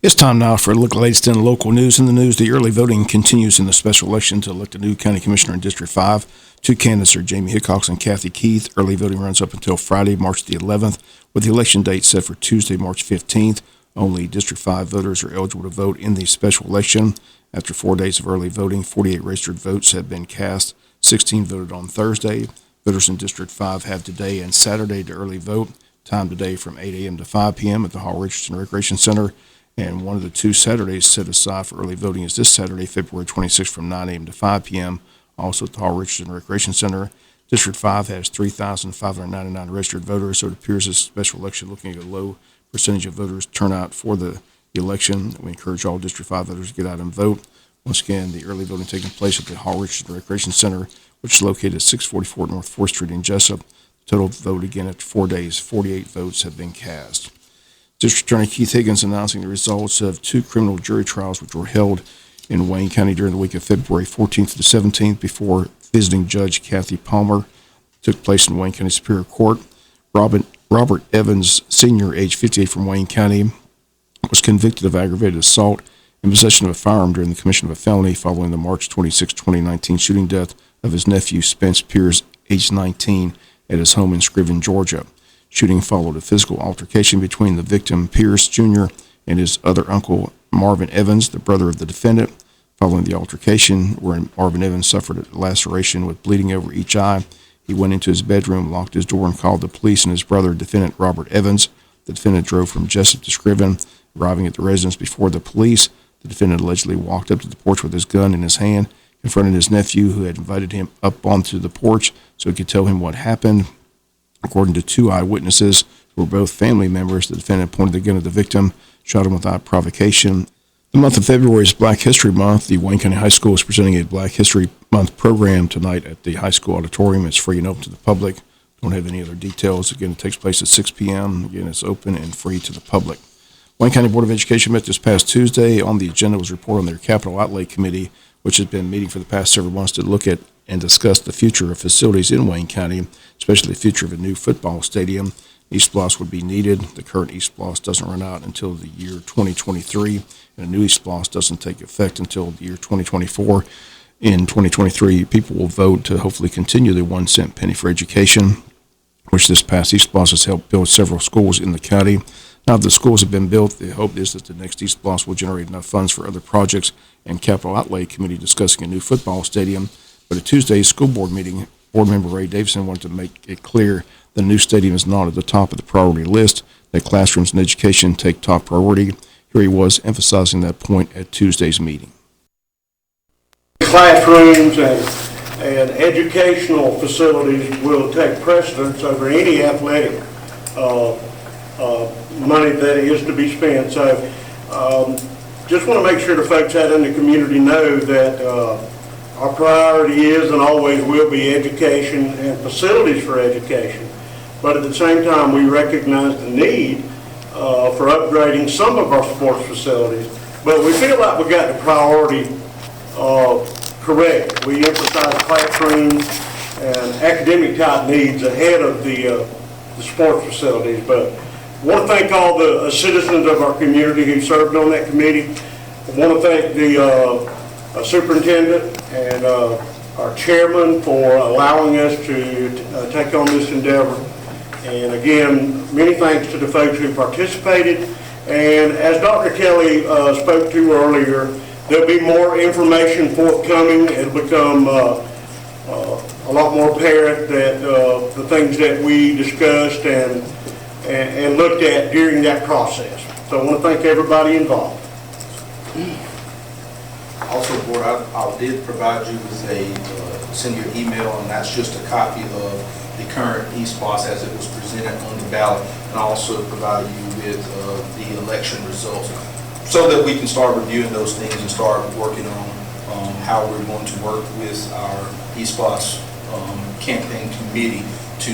It's time now for a look at the latest in local news. In the news, the early voting continues in the special election to elect a new county commissioner in District 5. Two candidates are Jamie Hickox and Kathy Keith. Early voting runs up until Friday, March the 11th, with the election date set for Tuesday, March 15th. Only District 5 voters are eligible to vote in the special election. After 4 days of early voting, 48 registered votes have been cast. 16 voted on Thursday. Voters in District 5 have today and Saturday to early vote. Time today from 8 a.m. to 5 p.m. at the Hall Richardson Recreation Center. And one of the two Saturdays set aside for early voting is this Saturday, February 26th from 9 a.m. to 5 p.m., also at the Hall Richardson Recreation Center. District 5 has 3,599 registered voters, so it appears this special election looking at a low percentage of voters turnout for the election. We encourage all District 5 voters to get out and vote. Once again, the early voting taking place at the Hall Richardson Recreation Center, which is located at 644 North 4th Street in Jesup. The total vote again after 4 days, 48 votes have been cast. District Attorney Keith Higgins announcing the results of two criminal jury trials which were held in Wayne County during the week of February 14th to the 17th before visiting Judge Kathy Palmer. Took place in Wayne County Superior Court. Robert Evans, Sr., age 58, from Wayne County, was convicted of aggravated assault and possession of a firearm during the commission of a felony following the March 26, 2019 shooting death of his nephew, Spence Pierce, age 19, at his home in Scriven, Georgia. Shooting followed a physical altercation between the victim, Pierce Jr., and his other uncle, Marvin Evans, the brother of the defendant. Following the altercation, where Marvin Evans suffered a laceration with bleeding over each eye, he went into his bedroom, locked his door, and called the police and his brother, defendant Robert Evans. The defendant drove from Jesup to Scriven. Arriving at the residence before the police, the defendant allegedly walked up to the porch with his gun in his hand, confronted his nephew, who had invited him up onto the porch so he could tell him what happened. According to two eyewitnesses, who were both family members, the defendant pointed the gun at the victim, shot him without provocation. The month of February is Black History Month. The Wayne County High School is presenting a Black History Month program tonight at the high school auditorium. It's free and open to the public. Don't have any other details. Again, it takes place at 6 p.m. Again, it's open and free to the public. Wayne County Board of Education met this past Tuesday. On the agenda was a report on their Capital Outlay Committee, which has been meeting for the past several months to look at and discuss the future of facilities in Wayne County, especially the future of a new football stadium. East Splosh would be needed. The current East Splosh doesn't run out until the year 2023, and a new East Splosh doesn't take effect until the year 2024. In 2023, people will vote to hopefully continue the 1 cent penny for education, which this past East Splosh has helped build several schools in the county. Now that the schools have been built, the hope is that the next East Splosh will generate enough funds for other projects, and Capital Outlay Committee discussing a new football stadium. But at Tuesday's school board meeting, board member Ray Davison wanted to make it clear the new stadium is not at the top of the priority list, that classrooms and education take top priority. Here he was emphasizing that point at Tuesday's meeting. Classrooms and educational facilities will take precedence over any athletic money that is to be spent. So just want to make sure the folks out in the community know that our priority is and always will be education and facilities for education. But at the same time, we recognize the need for upgrading some of our sports facilities. But we feel like we got the priority correct. We emphasize classrooms and academic type needs ahead of the sports facilities. But I want to thank all the citizens of our community who served on that committee. I want to thank the superintendent and our chairman for allowing us to take on this endeavor. And again, many thanks to the folks who participated. And as Dr. Kelly spoke to earlier, there'll be more information forthcoming. It'll become a lot more apparent that the things that we discussed and looked at during that process. So I want to thank everybody involved. Also, Board, I did provide you with send you an email, and that's just a copy of the current East Splosh as it was presented on the ballot, and also provide you with the election results so that we can start reviewing those things and start working on how we're going to work with our East Splosh campaign committee to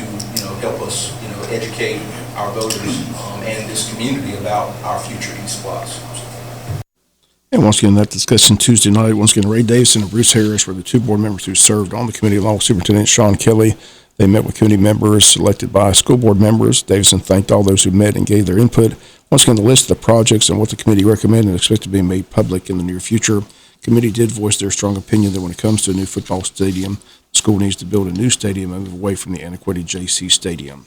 help us educate our voters and this community about our future East Splosh. And once again, that discussion Tuesday night, once again, Ray Davison and Bruce Harris were the two board members who served on the committee, along with Superintendent Sean Kelly, They met with committee members selected by school board members. Davison thanked all those who met and gave their input. Once again, the list of the projects and what the committee recommended and expect to be made public in the near future. Committee did voice their strong opinion that when it comes to a new football stadium, the school needs to build a new stadium and move away from the antiquated JC Stadium.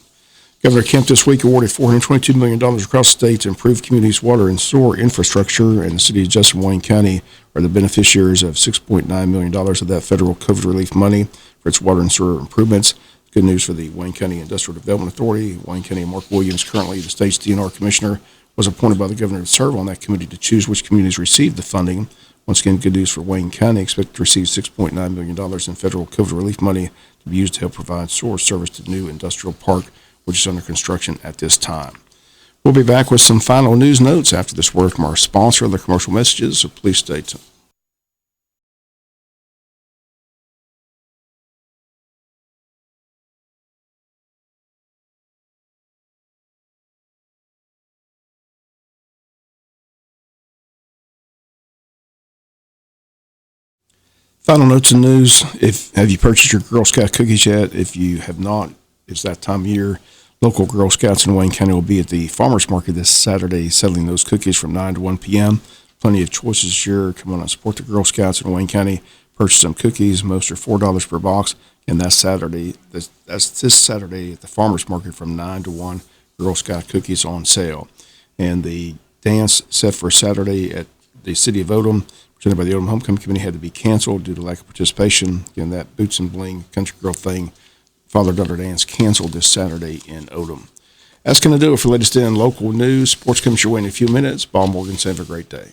Governor Kemp this week awarded $422 million across the state to improve communities' water and sewer infrastructure, and the city of Jesup and Wayne County are the beneficiaries of $6.9 million of that federal COVID relief money for its water and sewer improvements. Good news for the Wayne County Industrial Development Authority. Wayne County Mark Williams, currently the state's DNR commissioner, was appointed by the governor to serve on that committee to choose which communities received the funding. Once again, good news for Wayne County. Expect to receive $6.9 million in federal COVID relief money to be used to help provide sewer service to the new industrial park, which is under construction at this time. We'll be back with some final news notes after this word from our sponsor and the commercial messages, so please stay tuned. Final notes and news. Have you purchased your Girl Scout cookies yet? If you have not, it's that time of year. Local Girl Scouts in Wayne County will be at the farmers market this Saturday selling those cookies from 9 to 1 p.m. Plenty of choices this year. Come on and support the Girl Scouts in Wayne County. Purchase some cookies. Most are $4 per box. And that's Saturday. That's this Saturday at the farmers market from 9 to 1. Girl Scout cookies on sale. And the dance set for Saturday at the city of Odom, presented by the Odom Homecoming Committee, had to be canceled due to lack of participation. Again, that Boots and Bling Country Girl thing, father-daughter dance, canceled this Saturday in Odom. That's going to do it for latest in local news. Sports comes your way in a few minutes. Bob Morgan, have a great day.